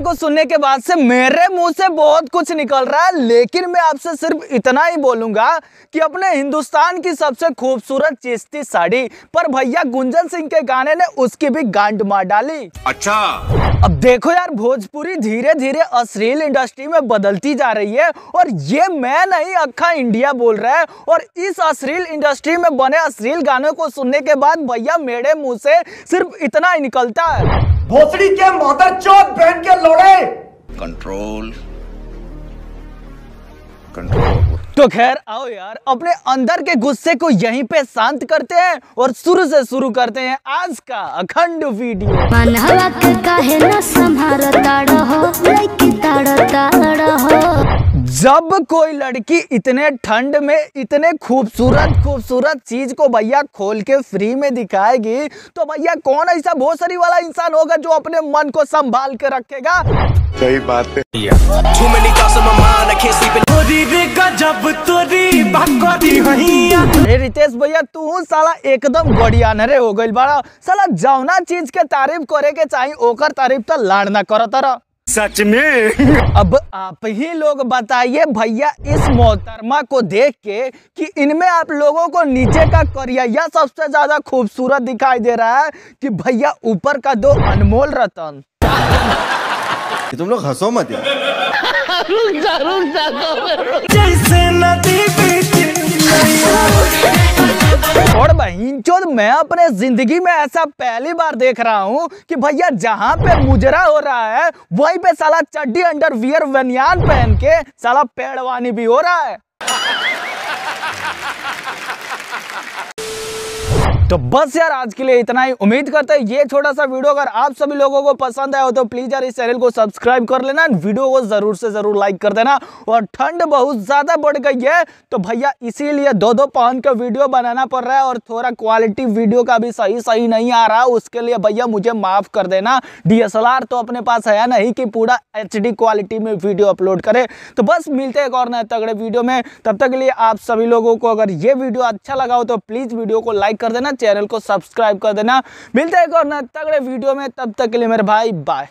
को सुनने के बाद से मेरे मुंह से बहुत कुछ निकल रहा है, लेकिन मैं आपसे सिर्फ इतना ही बोलूंगा कि अपने हिंदुस्तान की सबसे खूबसूरत चीज थी साड़ी, पर भैया गुंजन सिंह के गाने ने उसकी भी गांड मार डाली। अच्छा, अब देखो यार, भोजपुरी धीरे धीरे अश्लील इंडस्ट्री में बदलती जा रही है और ये मैं नहीं, अक्खा इंडिया बोल रहा है। और इस अश्लील इंडस्ट्री में बने अश्लील गानों को सुनने के बाद भैया मेरे मुंह से सिर्फ इतना ही निकलता है, भोसड़ी के मदरचोद बहन के लोड़े। Control control. तो खैर आओ यार, अपने अंदर के गुस्से को यहीं पे शांत करते हैं और शुरू से शुरू करते हैं आज का अखंड वीडियो। मनहवा के काहे न संभारता रहो, लइकी ताड़ता रहो। जब कोई लड़की इतने ठंड में इतने खूबसूरत चीज को भैया खोल के फ्री में दिखाएगी, तो भैया कौन ऐसा भोसड़ी वाला इंसान होगा जो अपने मन को संभाल के रखेगा। सही बात है। अरे रितेश भैया, तू साला एकदम गड़िया नरे हो गइल बड़ा। साला जौना चीज के तारीफ करे के चाहिए ओकर तारीफ तो लाड़ ना करत रहा। सच में। अब आप ही लोग बताइए भैया, इस मोहतरमा को देख के कि इनमें आप लोगों को नीचे का करिया सबसे ज्यादा खूबसूरत दिखाई दे रहा है कि भैया ऊपर का दो अनमोल रतन। तुम लोग हंसो मत यार। जैसे नदी बीच और बहिनचोद, मैं अपने जिंदगी में ऐसा पहली बार देख रहा हूँ कि भैया जहाँ पे मुजरा हो रहा है वहीं पे साला चड्डी अंडरवियर बनियान पहन के साला पेड़वानी भी हो रहा है। तो बस यार आज के लिए इतना ही। उम्मीद करते हैं ये छोटा सा वीडियो अगर आप सभी लोगों को पसंद आया हो तो प्लीज यार इस चैनल को सब्सक्राइब कर लेना, वीडियो को जरूर से जरूर लाइक कर देना। और ठंड बहुत ज्यादा बढ़ गई है तो भैया इसीलिए दो पाउंड का वीडियो बनाना पड़ रहा है और थोड़ा क्वालिटी वीडियो का भी सही नहीं आ रहा, उसके लिए भैया मुझे माफ कर देना। DSLR तो अपने पास है नहीं कि पूरा HD क्वालिटी में वीडियो अपलोड करे। तो बस मिलते हैं एक और नए तगड़े वीडियो में, तब तक के लिए आप सभी लोगों को अगर ये वीडियो अच्छा लगा हो तो प्लीज वीडियो को लाइक कर देना, चैनल को सब्सक्राइब कर देना। मिलते हैं एक और नए तगड़े वीडियो में, तब तक के लिए मेरे भाई बाय।